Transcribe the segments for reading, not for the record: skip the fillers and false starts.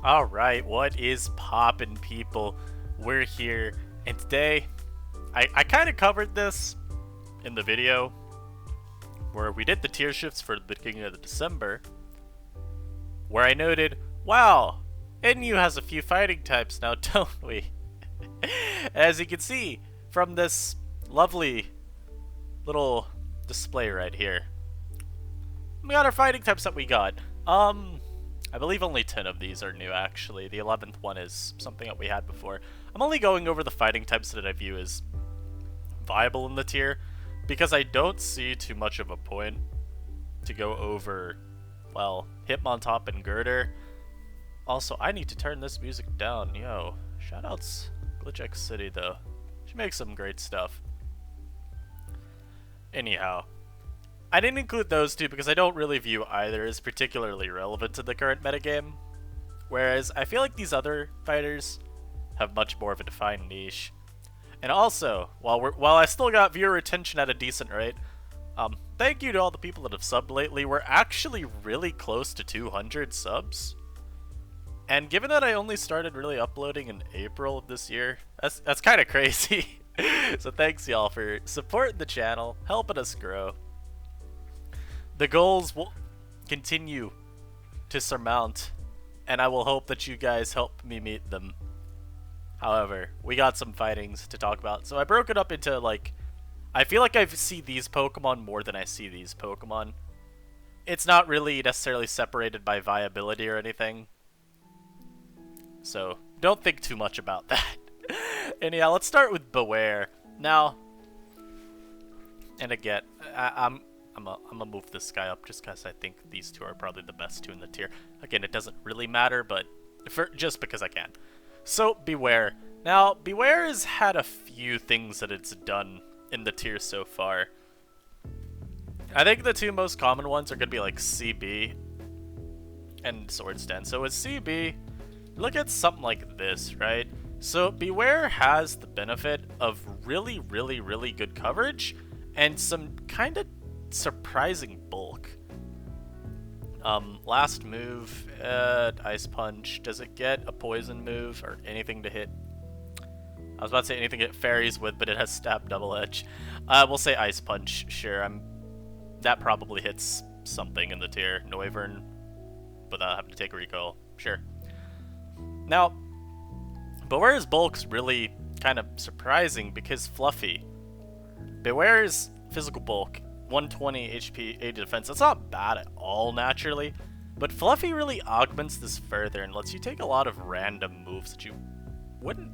Alright, what is poppin', people? We're here, and today, I kind of covered this in the video where we did the tier shifts for the beginning of the December, where I noted, wow, NU has a few fighting types now, don't we? As you can see from this lovely little display right here, we got our fighting types that we got. I believe only 10 of these are new, actually. The 11th one is something that we had before. I'm only going over the fighting types that I view as viable in the tier, because I don't see too much of a point to go over, well, Hitmontop and Girder. Also, I need to turn this music down. Yo, shoutouts Glitch X City, though. She makes some great stuff. Anyhow, I didn't include those two because I don't really view either as particularly relevant to the current metagame, whereas I feel like these other fighters have much more of a defined niche. And also, while I still got viewer retention at a decent rate, thank you to all the people that have subbed lately. We're actually really close to 200 subs. And given that I only started really uploading in April of this year, that's kind of crazy. So thanks y'all for supporting the channel, helping us grow. The goals will continue to surmount, and I will hope that you guys help me meet them. However, we got some fightings to talk about, so I broke it up into, like, I feel like I see these Pokemon more than I see these Pokemon. It's not really necessarily separated by viability or anything, so don't think too much about that. Anyhow, let's start with Bewear. Now, and again, I'm gonna move this guy up just because I think these two are probably the best two in the tier. Again, it doesn't really matter, but just because I can. So, Bewear. Now, Bewear has had a few things that it's done in the tier so far. I think the two most common ones are gonna be like CB and Swords Dance. So with CB, look at something like this, right? So Bewear has the benefit of really, really, really good coverage and some kind of surprising bulk. Last move, Ice Punch. Does it get a poison move or anything to hit? I was about to say anything it fairies with, but it has Stab Double Edge. We'll say Ice Punch, sure. That probably hits something in the tier. Noivern, without having to take a recoil, sure. Now, Bewear's bulk's really kind of surprising because Fluffy. Bewear's physical bulk, 120 HP, 80 defense. That's not bad at all, naturally. But Fluffy really augments this further and lets you take a lot of random moves that you wouldn't,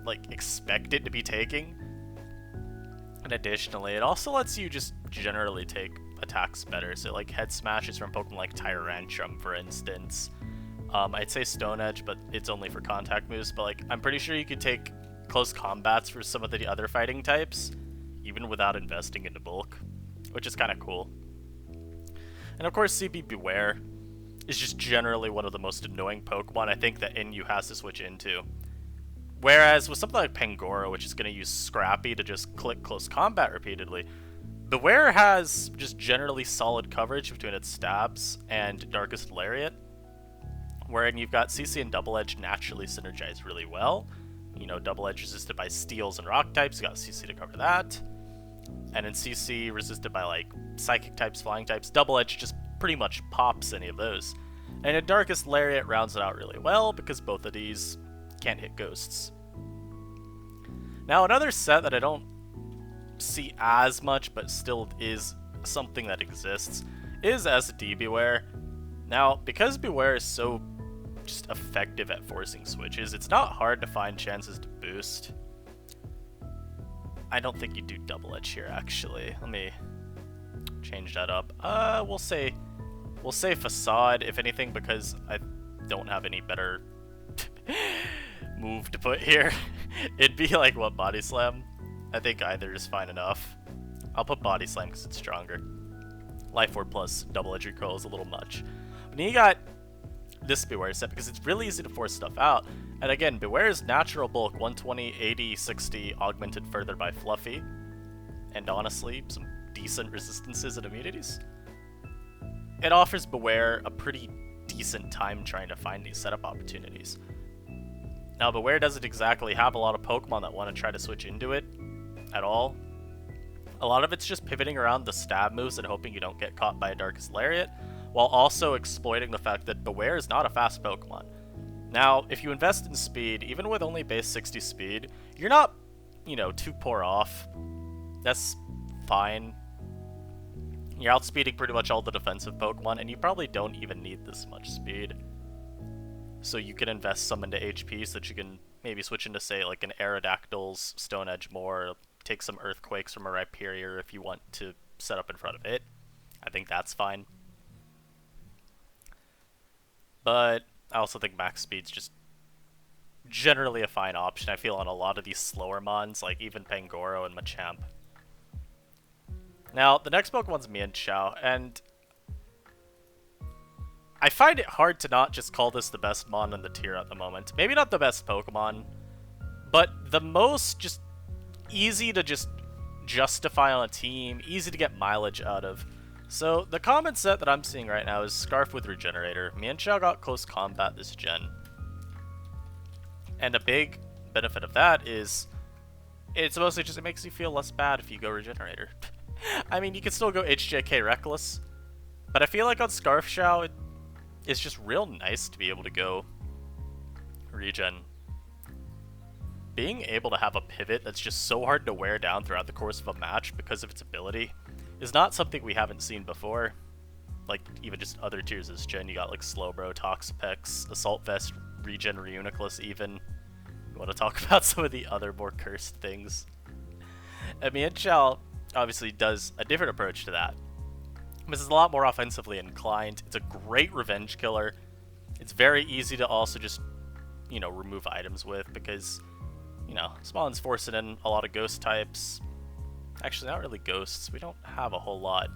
like, expect it to be taking. And additionally, it also lets you just generally take attacks better. So, like, head smashes from Pokemon like Tyrantrum, for instance. I'd say Stone Edge, but it's only for contact moves. But, like, I'm pretty sure you could take close combats for some of the other fighting types, even without investing into bulk, which is kind of cool. And of course, CB Bewear is just generally one of the most annoying Pokemon I think that NU has to switch into. Whereas with something like Pangoro, which is going to use Scrappy to just click close combat repeatedly, Bewear has just generally solid coverage between its stabs and Darkest Lariat, wherein you've got CC and Double Edge naturally synergize really well. You know, Double Edge resisted by Steels and Rock types, you got CC to cover that. And in CC, resisted by, like, Psychic types, Flying types, Double Edge just pretty much pops any of those. And in Darkest Lariat rounds it out really well, because both of these can't hit Ghosts. Now, another set that I don't see as much, but still is something that exists, is SD Bewear. Now, because Bewear is so just effective at forcing switches, it's not hard to find chances to boost. I don't think you do Double Edge here, actually. Let me change that up. We'll say Facade, if anything, because I don't have any better move to put here. It'd be like, what, Body Slam? I think either is fine enough. I'll put Body Slam because it's stronger. Life Orb plus Double Edge recoil is a little much. But then you got this Bewear set because it's really easy to force stuff out. And again, Bewear's natural bulk, 120, 80, 60, augmented further by Fluffy. And honestly, some decent resistances and immunities. It offers Bewear a pretty decent time trying to find these setup opportunities. Now, Bewear doesn't exactly have a lot of Pokemon that want to try to switch into it at all. A lot of it's just pivoting around the stab moves and hoping you don't get caught by a Darkest Lariat, while also exploiting the fact that Bewear is not a fast Pokemon. Now, if you invest in speed, even with only base 60 speed, you're not, too poor off. That's fine. You're outspeeding pretty much all the defensive Pokemon, and you probably don't even need this much speed. So you can invest some into HP so that you can maybe switch into, say, like an Aerodactyl's Stone Edge more, take some Earthquakes from a Rhyperior if you want to set up in front of it. I think that's fine. But I also think max speed's just generally a fine option, I feel, on a lot of these slower mons, like even Pangoro and Machamp. Now, the next Pokemon's Mienshao, and I find it hard to not just call this the best mon in the tier at the moment. Maybe not the best Pokemon, but the most just easy to just justify on a team, easy to get mileage out of. So the common set that I'm seeing right now is Scarf with Regenerator. Mienshao got close combat this gen. And a big benefit of that is it's mostly just it makes you feel less bad if you go Regenerator. I mean, you can still go HJK Reckless, but I feel like on Scarfshao, it's just real nice to be able to go Regen. Being able to have a pivot that's just so hard to wear down throughout the course of a match because of its ability is not something we haven't seen before. Like, even just other tiers this gen, you got like Slowbro, Toxapex, Assault Vest, Regen, Reuniclus even. You want to talk about some of the other more cursed things. And Mienshao obviously does a different approach to that. This is a lot more offensively inclined. It's a great revenge killer. It's very easy to also just, remove items with because, Smallin's forcing in a lot of ghost types. Actually, not really ghosts. We don't have a whole lot,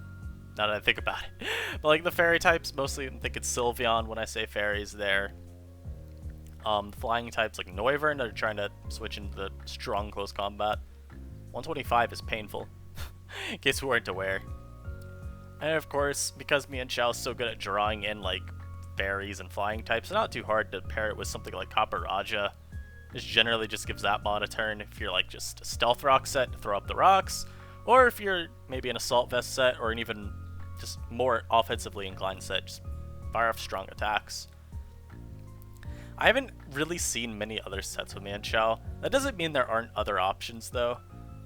now that I think about it. But like the fairy types, mostly I think it's Sylveon when I say fairies there. Flying types like Noivern that are trying to switch into the strong close combat. 125 is painful, in case we weren't aware. And of course, because Mienshao is so good at drawing in like fairies and flying types, it's not too hard to pair it with something like Copperajah. This generally just gives that mon a turn if you're like just a Stealth Rock set to throw up the rocks, or if you're maybe an Assault Vest set or an even just more offensively inclined set, just fire off strong attacks. I haven't really seen many other sets with Mienshao. That doesn't mean there aren't other options though.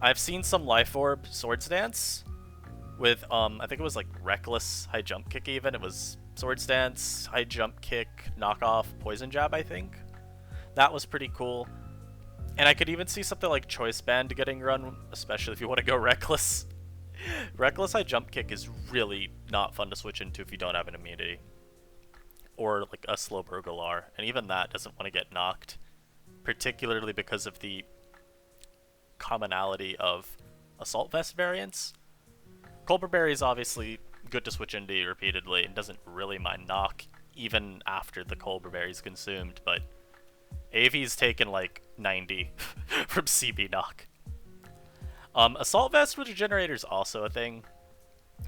I've seen some Life Orb Swords Dance with, I think it was like Reckless High Jump Kick even. It was Swords Dance, High Jump Kick, knockoff, Poison Jab, I think. That was pretty cool. And I could even see something like Choice Band getting run, especially if you want to go Reckless. Reckless High Jump Kick is really not fun to switch into if you don't have an immunity. Or like a Slowbro Galar, and even that doesn't want to get knocked. Particularly because of the commonality of Assault Vest variants. Colbur Berry is obviously good to switch into repeatedly and doesn't really mind knock even after the Colbur Berry is consumed, but AV's taken like 90 from CB knock. Assault Vest with Regenerator is also a thing.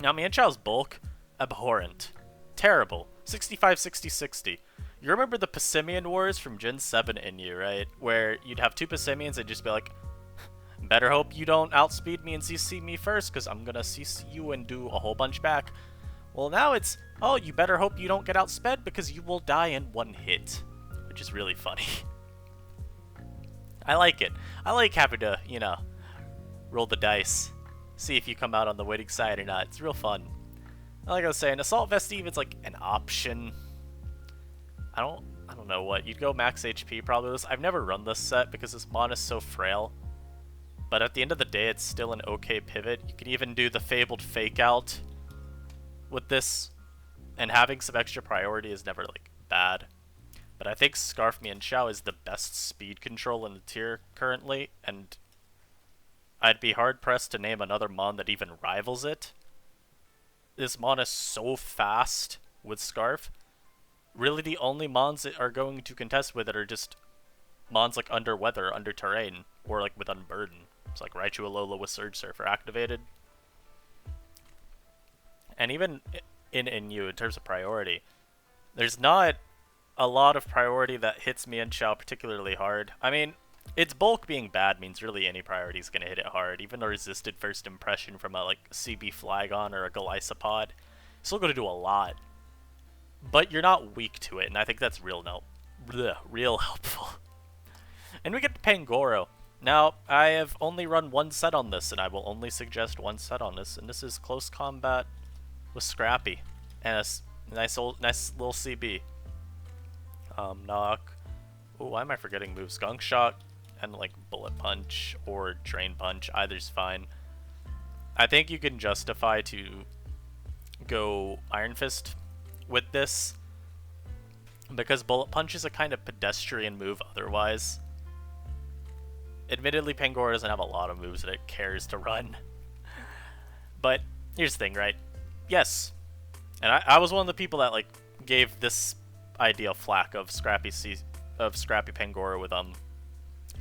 Now Mienshao's bulk, abhorrent. Terrible. 65, 60, 60. You remember the Passimian Wars from Gen 7 in you, right? Where you'd have two Passimians and just be like, better hope you don't outspeed me and CC me first, because I'm gonna CC you and do a whole bunch back. Well, now it's, oh, you better hope you don't get outsped because you will die in one hit. Which is really funny. I like it. I like having to, roll the dice. See if you come out on the winning side or not. It's real fun. Like I was saying, Assault Vest Even's like an option. I don't know what. You'd go max HP probably with this. I've never run this set because this mon is so frail. But at the end of the day, it's still an okay pivot. You can even do the Fabled Fake Out with this. And having some extra priority is never like bad. But I think Scarf Mienshao is the best speed control in the tier currently. And I'd be hard pressed to name another mon that even rivals it. This mon is so fast with Scarf. Really the only mons that are going to contest with it are just mons like Under Weather, Under Terrain, or like with Unburden. It's like Raichu Alola with Surge Surfer activated. And even in Inu, in terms of priority, There's not a lot of priority that hits Mienshao particularly hard. I mean, its bulk being bad means really any priority is going to hit it hard. Even a resisted first impression from a like CB Flagon or a Golisopod, still going to do a lot. But you're not weak to it, and I think that's real real helpful. And we get to Pangoro. Now, I have only run one set on this, and I will only suggest one set on this, and this is Close Combat with Scrappy, and a nice little CB. Knock. Oh, why am I forgetting moves? Gunk Shot and like Bullet Punch or Drain Punch. Either's fine. I think you can justify to go Iron Fist with this because Bullet Punch is a kind of pedestrian move otherwise. Admittedly, Pangoro doesn't have a lot of moves that it cares to run. But here's the thing, right? Yes. And I was one of the people that like gave this idea flack of Scrappy Pangoro with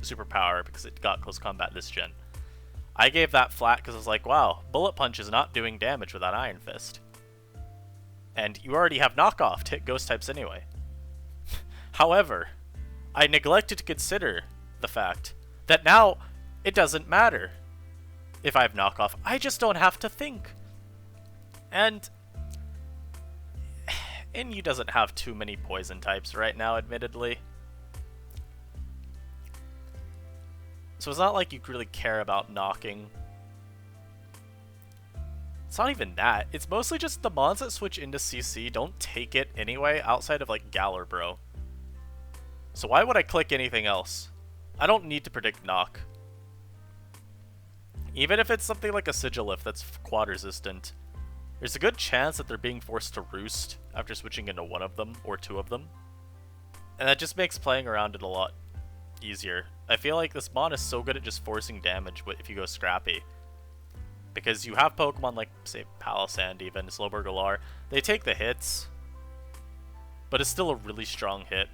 superpower because it got Close Combat this gen. I gave that flack because I was like, wow, Bullet Punch is not doing damage without Iron Fist. And you already have knockoff to hit ghost types anyway. However, I neglected to consider the fact that now it doesn't matter if I have knockoff. I just don't have to think. And Inyu doesn't have too many poison types right now, admittedly. So it's not like you really care about knocking. It's not even that. It's mostly just the mons that switch into CC don't take it anyway, outside of like Galar Bro. So why would I click anything else? I don't need to predict knock. Even if it's something like a Sigilif that's quad resistant, there's a good chance that they're being forced to roost after switching into one of them or two of them. And that just makes playing around it a lot easier. I feel like this mon is so good at just forcing damage if you go Scrappy. Because you have Pokemon like, say, Palossand even, Slowbro Galar. They take the hits, but it's still a really strong hit.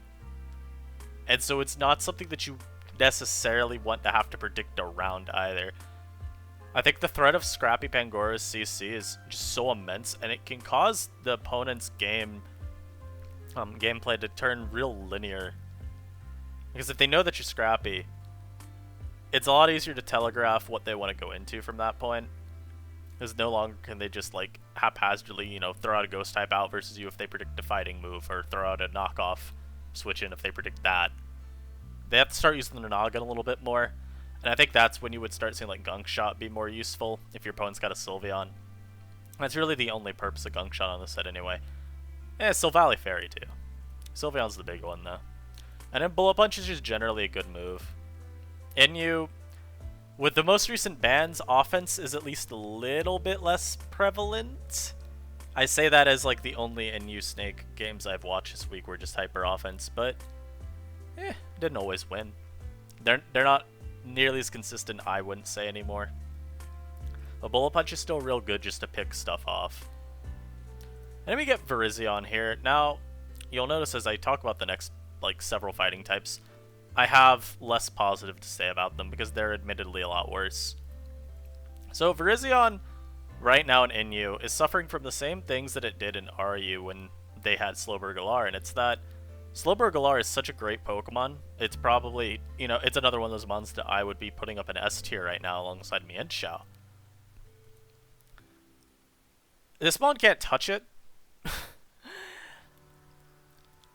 And so it's not something that you necessarily want to have to predict around either. I think the threat of Scrappy Pangoro's CC is just so immense, and it can cause the opponent's gameplay to turn real linear. Because if they know that you're Scrappy, it's a lot easier to telegraph what they want to go into from that point. Because no longer can they just like haphazardly, you know, throw out a ghost type out versus you if they predict a fighting move, or throw out a knockoff switch in if they predict that. They have to start using the noggin a little bit more. And I think that's when you would start seeing like Gunk Shot be more useful if your opponent's got a Sylveon. That's really the only purpose of Gunk Shot on this set anyway. Silvally Fairy too. Sylveon's the big one though. And then Bullet Punch is just generally a good move. Inyu, with the most recent bans, offense is at least a little bit less prevalent. I say that as like the only Inyu Snake games I've watched this week were just hyper offense, but didn't always win. They're not nearly as consistent, I wouldn't say, anymore. But Bullet Punch is still real good just to pick stuff off. And then we get Virizion here. Now, you'll notice as I talk about the next like several fighting types, I have less positive to say about them because they're admittedly a lot worse. So Virizion right now in Inyu is suffering from the same things that it did in RU when they had Slowbro Galar, and it's that Slowbro Galar is such a great Pokemon. It's probably, you know, it's another one of those mons that I would be putting up an S tier right now alongside Mienshao. This mon can't touch it.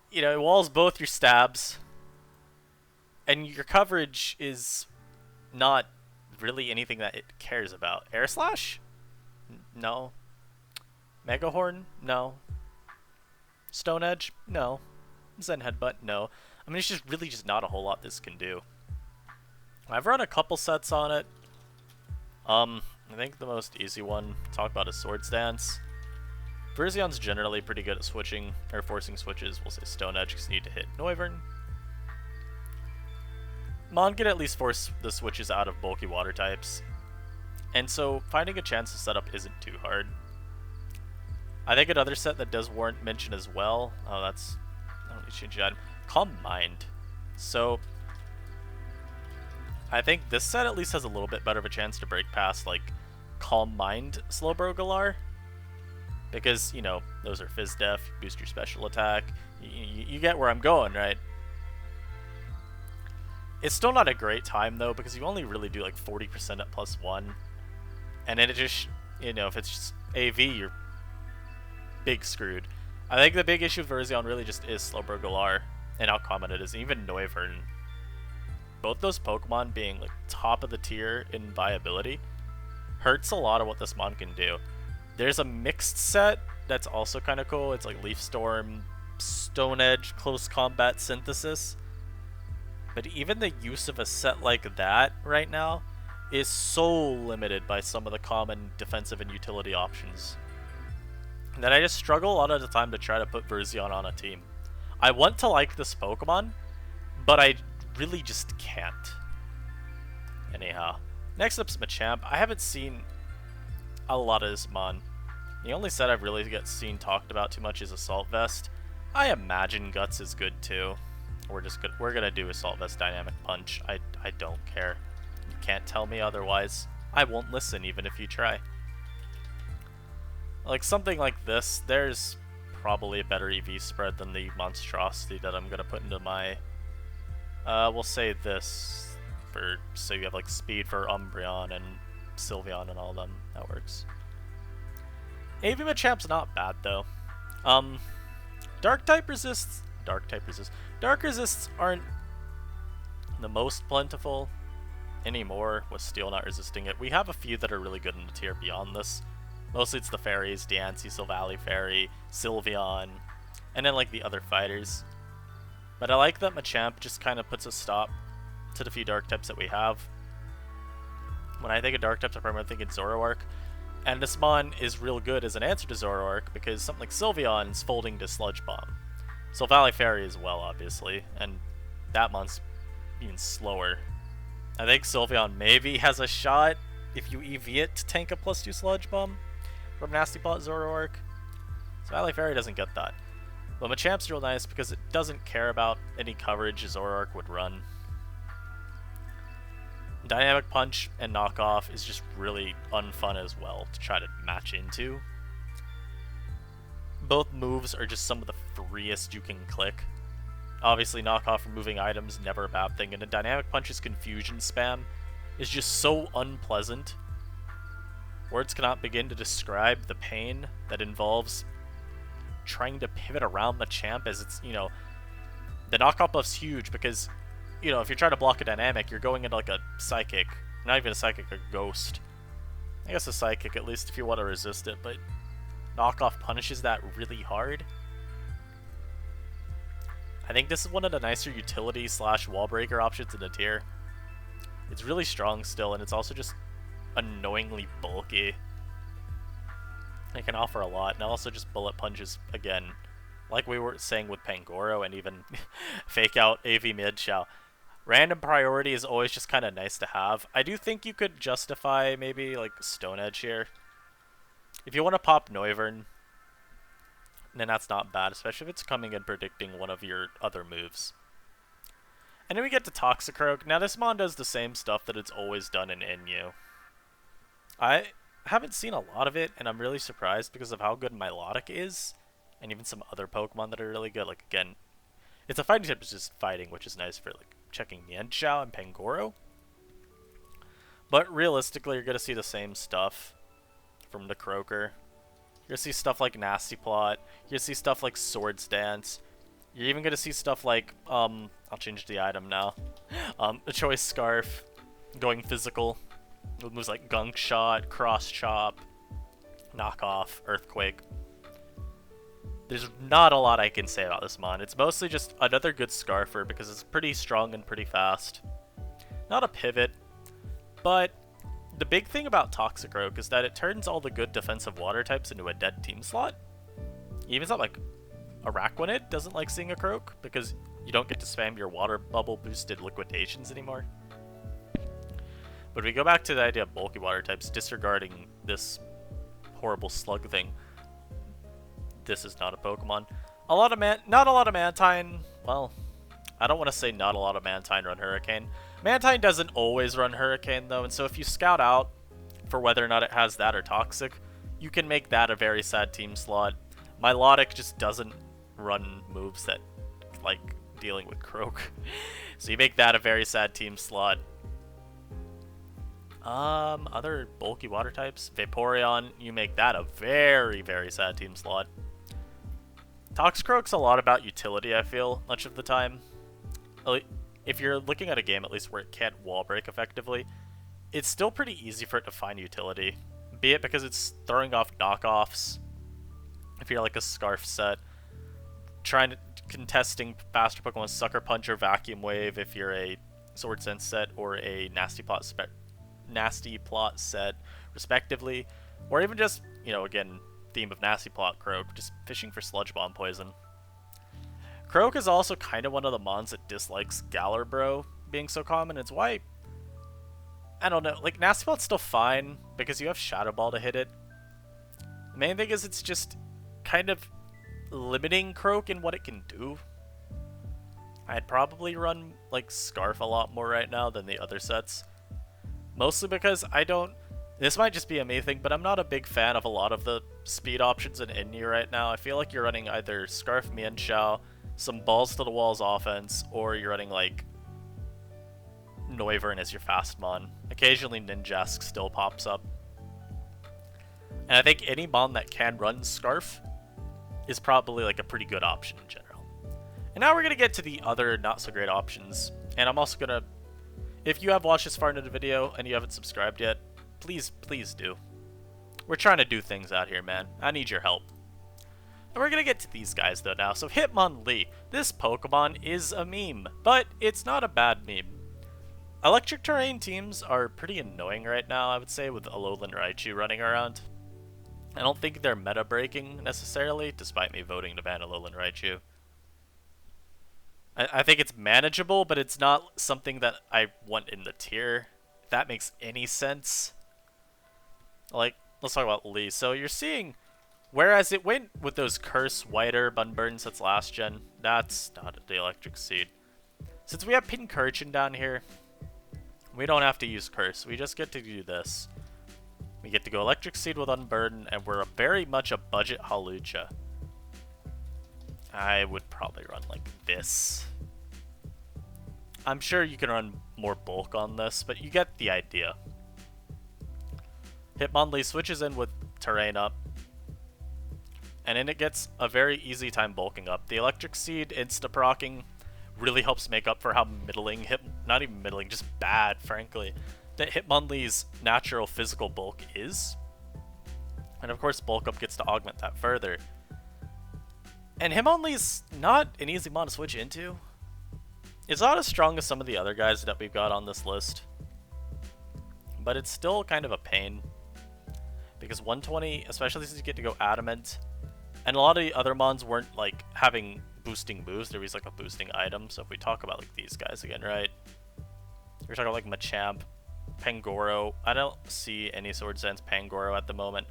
You know, it walls both your stabs. And your coverage is not really anything that it cares about. Air Slash? No. Mega Horn? No. Stone Edge? No. Zen Headbutt? No. I mean, it's just really just not a whole lot this can do. I've run a couple sets on it. I think the most easy one to talk about is Swords Dance. Virizion's generally pretty good at switching, or forcing switches. We'll say Stone Edge because you need to hit Noivern. Mon can at least force the switches out of bulky water types. And so finding a chance to set up isn't too hard. I think another set that does warrant mention as well, I don't need to change that. Calm Mind. So I think this set at least has a little bit better of a chance to break past like Calm Mind Slowbro Galar. Because, you know, those are Fizz Def, boost your special attack. You get where I'm going, right? It's still not a great time, though, because you only really do like 40% at +1. And then it just, you know, if it's just AV, you're big screwed. I think the big issue with Verzion really just is Slowbro Galar, and how common it is. Even Noivern. Both those Pokemon being like top of the tier in viability hurts a lot of what this mon can do. There's a mixed set that's also kind of cool. It's like Leaf Storm, Stone Edge, Close Combat Synthesis. But even the use of a set like that right now is so limited by some of the common defensive and utility options that I just struggle a lot of the time to try to put Verzion on a team. I want to like this Pokemon, but I really just can't. Anyhow, next up's Machamp. I haven't seen a lot of this mon. The only set I've really seen talked about too much is Assault Vest. I imagine Guts is good too. We're gonna do Assault Vest Dynamic Punch. I don't care. You can't tell me otherwise. I won't listen even if you try. Like something like this, there's probably a better EV spread than the monstrosity that I'm gonna put into my. We'll say this for so you have like speed for Umbreon and Sylveon and all them. That works. AV Machamp's not bad though. Dark resists aren't the most plentiful anymore with Steel not resisting it. We have a few that are really good in the tier beyond this. Mostly it's the fairies, Diancie, Silvally Fairy, Sylveon, and then like the other fighters. But I like that Machamp just kind of puts a stop to the few dark types that we have. When I think of dark types, I'm primarily thinking Zoroark. And this mon is real good as an answer to Zoroark because something like Sylveon is folding to Sludge Bomb. Silvally Fairy as well, obviously, and that mon's even slower. I think Sylveon maybe has a shot if you EV it to tank a +2 Sludge Bomb from Nasty Plot Zoroark. Silvally Fairy doesn't get that. But Machamp's real nice because it doesn't care about any coverage Zoroark would run. Dynamic Punch and Knockoff is just really unfun as well to try to match into. Both moves are just some of the freest you can click. Obviously, Knockoff removing items, never a bad thing, and a Dynamic Punch's confusion spam is just so unpleasant. Words cannot begin to describe the pain that involves trying to pivot around Machamp as it's, you know, the Knockoff buff's huge because, you know, if you're trying to block a Dynamic, you're going into like a Psychic, not even a Psychic, a Ghost. I guess a Psychic at least if you want to resist it, but Knockoff punishes that really hard. I think this is one of the nicer utility / wall breaker options in the tier. It's really strong still, and it's also just annoyingly bulky. It can offer a lot, and also just bullet punches again, like we were saying with Pangoro and even fake out AV Midshao. Random priority is always just kind of nice to have. I do think you could justify maybe like Stone Edge here. If you want to pop Noivern, then that's not bad, especially if it's coming and predicting one of your other moves. And then we get to Toxicroak. Now this mon does the same stuff that it's always done in NU. I haven't seen a lot of it, and I'm really surprised because of how good Milotic is, and even some other Pokemon that are really good. Like again, it's a fighting type, it's just fighting, which is nice for like checking Mienshao and Pangoro. But realistically, you're gonna see the same stuff from the Croaker. You're gonna see stuff like Nasty Plot. You're gonna see stuff like Swords Dance. You're even gonna see stuff like I'll change the item now. A Choice Scarf, going physical. With moves like Gunk Shot, Cross Chop, Knockoff, Earthquake. There's not a lot I can say about this mon. It's mostly just another good Scarfer because it's pretty strong and pretty fast. Not a pivot, but the big thing about Toxicroak is that it turns all the good defensive water types into a dead team slot. Even something like Araquanid doesn't like seeing a Croak because you don't get to spam your water bubble boosted liquidations anymore. But we go back to the idea of bulky water types, disregarding this horrible slug thing. This is not a Pokemon. Not a lot of Mantine. Well, I don't want to say not a lot of Mantine run Hurricane. Mantine doesn't always run Hurricane though, and so if you scout out for whether or not it has that or Toxic, you can make that a very sad team slot. Milotic just doesn't run moves that, like, dealing with Croak. So you make that a very sad team slot. Other bulky water types. Vaporeon, you make that a very, very sad team slot. Toxicroak's a lot about utility, I feel, much of the time. If you're looking at a game, at least, where it can't wall break effectively, it's still pretty easy for it to find utility. Be it because it's throwing off knockoffs, if you're like a Scarf set, contesting faster Pokemon with Sucker Punch or Vacuum Wave if you're a Sword Sense set or a Nasty Plot set, respectively, or even just, you know, again, theme of Nasty Plot Croak, just fishing for Sludge Bomb poison. Croak is also kind of one of the mons that dislikes Galarbro being so common. It's why, I don't know, like, Nasty Plot's still fine because you have Shadow Ball to hit it. The main thing is it's just kind of limiting Croak in what it can do. I'd probably run, like, Scarf a lot more right now than the other sets. Mostly because this might just be a me thing, but I'm not a big fan of a lot of the speed options in Inyu right now. I feel like you're running either Scarf Mienshao, some balls to the walls offense, or you're running, like, Noivern as your fast mon. Occasionally Ninjask still pops up. And I think any mon that can run Scarf is probably, like, a pretty good option in general. And now we're going to get to the other not so great options. And I'm also going to, if you have watched this far into the video and you haven't subscribed yet, please do. We're trying to do things out here, man. I need your help. And we're going to get to these guys, though, now. So Hitmonlee. This Pokemon is a meme, but it's not a bad meme. Electric terrain teams are pretty annoying right now, I would say, with Alolan Raichu running around. I don't think they're meta-breaking, necessarily, despite me voting to ban Alolan Raichu. I think it's manageable, but it's not something that I want in the tier, if that makes any sense. Like, let's talk about Lee. So you're seeing, whereas it went with those Curse, Whiter, Bunburn sets last gen, that's not the Electric Seed. Since we have Pincurchin down here, we don't have to use Curse. We just get to do this. We get to go Electric Seed with Unburden, and we're very much a budget Hawlucha. I would probably run like this. I'm sure you can run more bulk on this, but you get the idea. Hitmonlee switches in with Terrain up, and then it gets a very easy time bulking up. The Electric Seed insta-procking really helps make up for how middling, not even middling, just bad, frankly, that Hitmonlee's natural physical bulk is. And of course, bulk up gets to augment that further. And Hitmonlee's not an easy mon to switch into. It's not as strong as some of the other guys that we've got on this list, but it's still kind of a pain. Because 120, especially since you get to go Adamant, and a lot of the other mons weren't like having boosting moves, there was like a boosting item. So if we talk about like these guys again, right? We're talking about like Machamp, Pangoro. I don't see any Sword Sense Pangoro at the moment.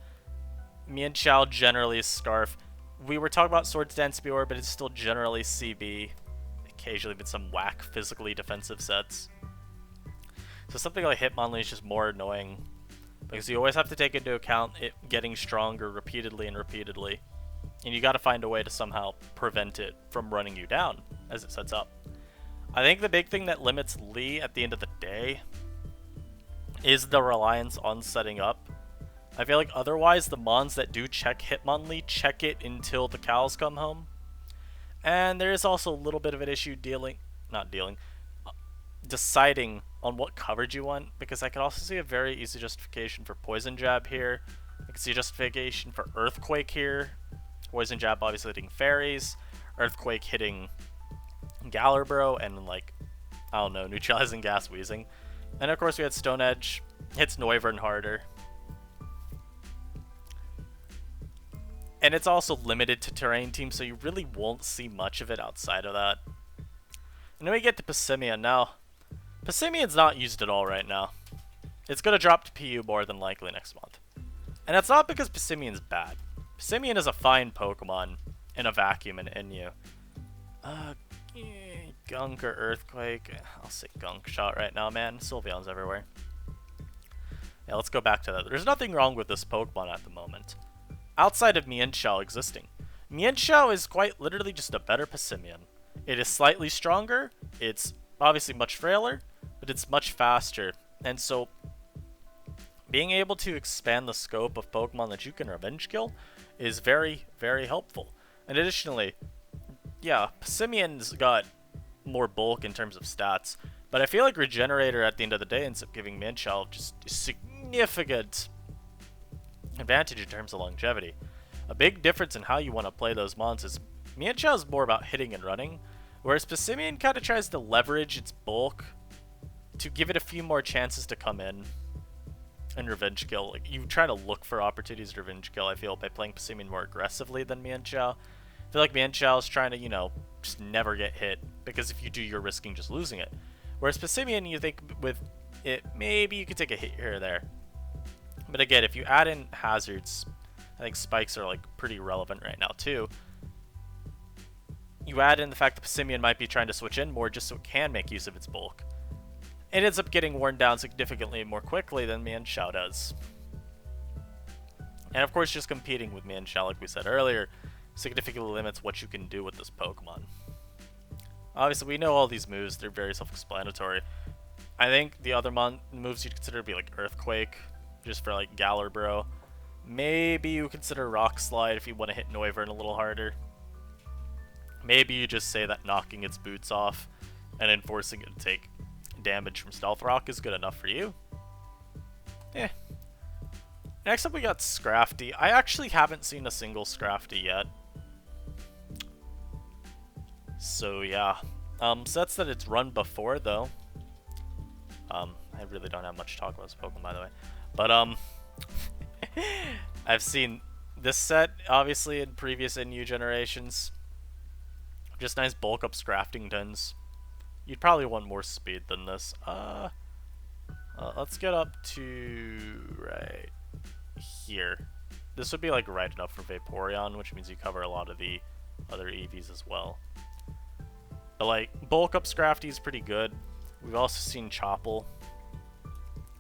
Mienshao generally is Scarf. We were talking about Sword Dance Spore, but it's still generally CB. Occasionally with some whack physically defensive sets. So something like Hitmonlee is just more annoying, because you always have to take into account it getting stronger repeatedly and repeatedly. And you gotta find a way to somehow prevent it from running you down as it sets up. I think the big thing that limits Lee at the end of the day is the reliance on setting up. I feel like otherwise the mons that do check Hitmonlee check it until the cows come home. And there is also a little bit of an issue deciding on what coverage you want, because I can also see a very easy justification for Poison Jab here. I can see a justification for Earthquake here. Poison Jab obviously hitting fairies, Earthquake hitting Galarbro, and like, I don't know, neutralizing Gas Wheezing. And of course we had Stone Edge, hits Noivern harder. And it's also limited to terrain teams, so you really won't see much of it outside of that. And then we get to Passimian. Now, Passimian's not used at all right now. It's going to drop to PU more than likely next month. And that's not because Passimian's bad. Passimian is a fine Pokemon in a vacuum in Inyu. Gunk or Earthquake. I'll say Gunk Shot right now, man. Sylveon's everywhere. Yeah, let's go back to that. There's nothing wrong with this Pokemon at the moment. Outside of Mienshao existing. Mienshao is quite literally just a better Passimian. It is slightly stronger, it's obviously much frailer, but it's much faster. And so, being able to expand the scope of Pokemon that you can revenge kill is very, very helpful. And additionally, yeah, Passimian's got more bulk in terms of stats, but I feel like Regenerator at the end of the day ends up giving Mienshao just a significant advantage in terms of longevity. A big difference in how you want to play those mons is Mienshao is more about hitting and running, whereas Passimian kind of tries to leverage its bulk to give it a few more chances to come in and revenge kill. Like, you try to look for opportunities to revenge kill, I feel, by playing Passimian more aggressively than Mienshao. I feel like Mienshao is trying to, you know, just never get hit, because if you do, you're risking just losing it. Whereas Passimian, you think with it, maybe you could take a hit here or there. But again, if you add in hazards, I think spikes are like pretty relevant right now too. You add in the fact that Passimian might be trying to switch in more just so it can make use of its bulk. It ends up getting worn down significantly more quickly than Mienshao does. And of course, just competing with Mienshao, like we said earlier, significantly limits what you can do with this Pokemon. Obviously, we know all these moves, they're very self-explanatory. I think the other moves you'd consider would be like Earthquake, just for like Galar Bro. Maybe you consider Rock Slide if you want to hit Noivern a little harder. Maybe you just say that knocking its boots off and then forcing it to take damage from Stealth Rock is good enough for you. Eh. Next up we got Scrafty. I actually haven't seen a single Scrafty yet. So yeah. Sets that it's run before though. I really don't have much to talk about this Pokemon by the way. But I've seen this set obviously in previous NU generations. Just nice bulk up Scraftingtons. You'd probably want more speed than this. Let's get up to right here. This would be like right enough for Vaporeon, which means you cover a lot of the other EVs as well. But like, bulk up Scrafty is pretty good. We've also seen Chople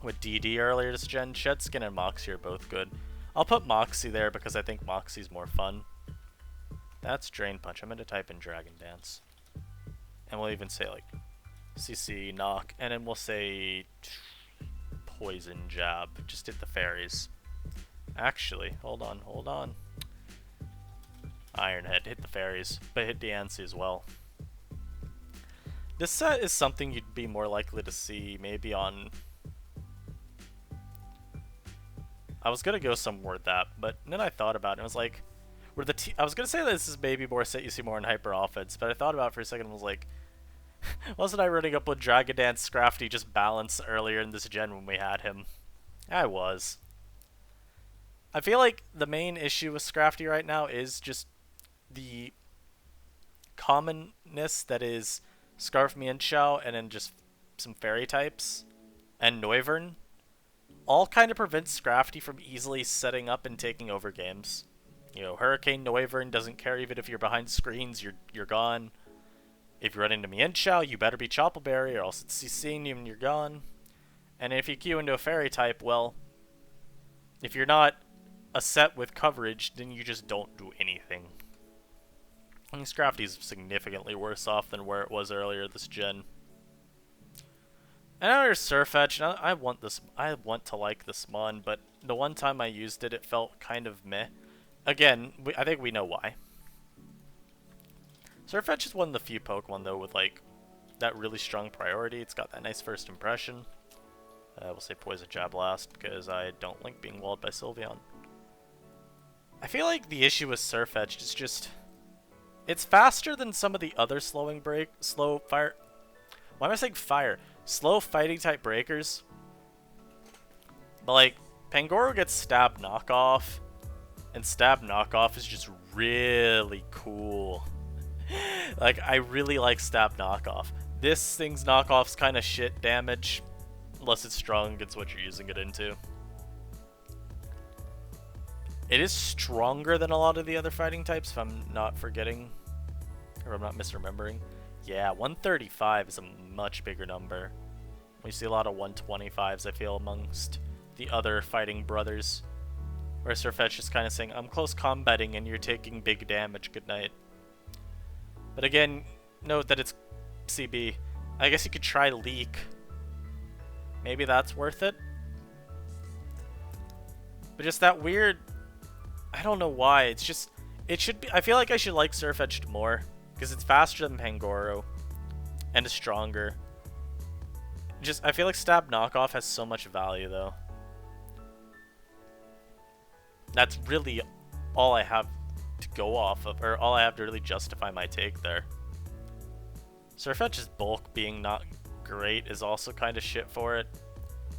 with DD earlier this gen. Shedskin and Moxie are both good. I'll put Moxie there because I think Moxie's more fun. That's Drain Punch. I'm going to type in Dragon Dance. And we'll even say like CC, Knock, and then we'll say Poison Jab. Just hit the fairies. Actually, hold on. Iron Head, hit the fairies, but hit Diancie as well. This set is something you'd be more likely to see maybe on... I was gonna go somewhere with that, but then I thought about it and I was like, I was gonna say that this is maybe more set you see more in Hyper Offense, but I thought about it for a second and was like, wasn't I running up with Dragon Dance Scrafty just balance earlier in this gen when we had him? I was. I feel like the main issue with Scrafty right now is just the commonness that is Scarf Mienshao and then just some fairy types and Noivern all kind of prevents Scrafty from easily setting up and taking over games. You know, Hurricane Noivern doesn't care even if you're behind screens, you're gone. If you run into Mienshao, you better be Chople Berry or else it's CCing you and you're gone. And if you queue into a fairy type, well, if you're not a set with coverage, then you just don't do anything. I think Scrafty's significantly worse off than where it was earlier this gen. And now there's Surfetch. Now, I want to like this mon, but the one time I used it, it felt kind of meh. Again, I think we know why. Surfetch is one of the few Pokemon, though, with, like, that really strong priority. It's got that nice first impression. We'll say Poison Jab last, because I don't like being walled by Sylveon. I feel like the issue with Surfetch is just... it's faster than some of the other slow fire... why am I saying fire? Slow fighting type breakers. But, like, Pangoro gets Stab Knockoff, and Stab Knockoff is just really cool. Like, I really like Stab Knockoff. This thing's knockoff's kind of shit damage, unless it's strong against what you're using it into. It is stronger than a lot of the other fighting types, if I'm not forgetting, or I'm not misremembering. Yeah, 135 is a much bigger number. We see a lot of 125s, I feel, amongst the other fighting brothers. Where Sirfetch'd is kind of saying, I'm close combating and you're taking big damage, good night. But again, note that it's CB. I guess you could try Leak. Maybe that's worth it. But just that weird... I don't know why, it's just... It should be... I feel like I should like Sirfetch'd more. Because it's faster than Pangoro. And is stronger. Just, I feel like Stab Knockoff has so much value, though. That's really all I have to go off of, or all I have to really justify my take there. Sirfetch's bulk being not great is also kind of shit for it.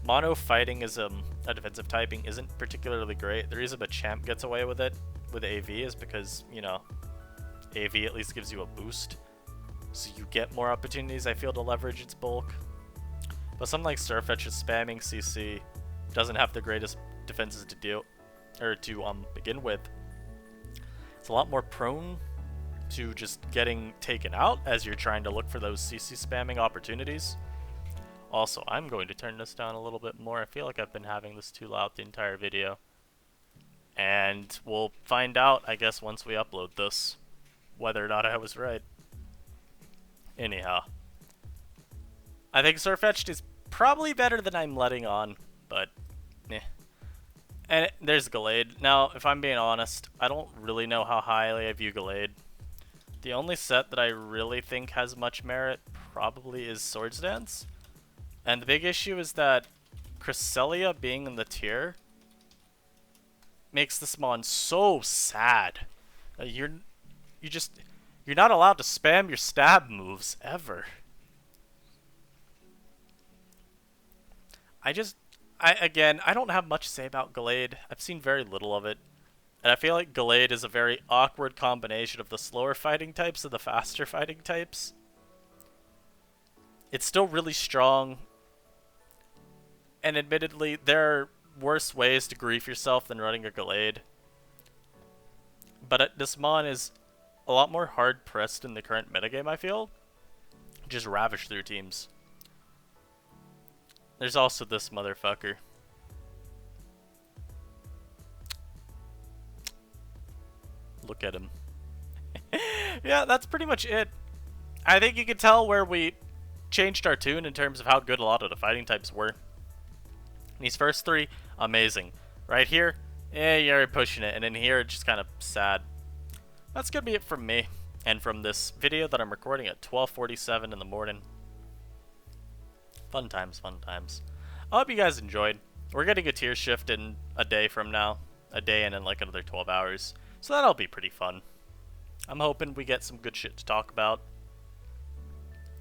Mono fighting is a defensive typing isn't particularly great. The reason Machamp gets away with it with AV is because, you know, AV at least gives you a boost. So you get more opportunities, I feel, to leverage its bulk. But something like Sirfetch is spamming CC, doesn't have the greatest defenses to deal, or to begin with. It's a lot more prone to just getting taken out as you're trying to look for those CC spamming opportunities. Also, I'm going to turn this down a little bit more. I feel like I've been having this too loud the entire video. And we'll find out, I guess, once we upload this, whether or not I was right. Anyhow. I think Sirfetch'd is probably better than I'm letting on, but eh. And there's Gallade. Now, if I'm being honest, I don't really know how highly I view Gallade. The only set that I really think has much merit probably is Swords Dance. And the big issue is that Cresselia being in the tier makes this mon so sad. You're not allowed to spam your stab moves ever. Again, I don't have much to say about Gallade. I've seen very little of it. And I feel like Gallade is a very awkward combination of the slower fighting types and the faster fighting types. It's still really strong. And admittedly, there are worse ways to grief yourself than running a Gallade. But this mon is a lot more hard-pressed in the current metagame, I feel. Just ravage through teams. There's also this motherfucker. Look at him. Yeah, that's pretty much it. I think you can tell where we changed our tune in terms of how good a lot of the fighting types were. These first three, amazing. Right here, you're pushing it. And in here, it's just kind of sad. That's going to be it from me. And from this video that I'm recording at 12:47 in the morning. Fun times, fun times. I hope you guys enjoyed. We're getting a tier shift in a day from now. A day and in like another 12 hours. So that'll be pretty fun. I'm hoping we get some good shit to talk about.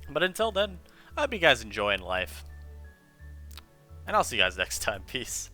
But until then, I hope you guys enjoying life. And I'll see you guys next time. Peace.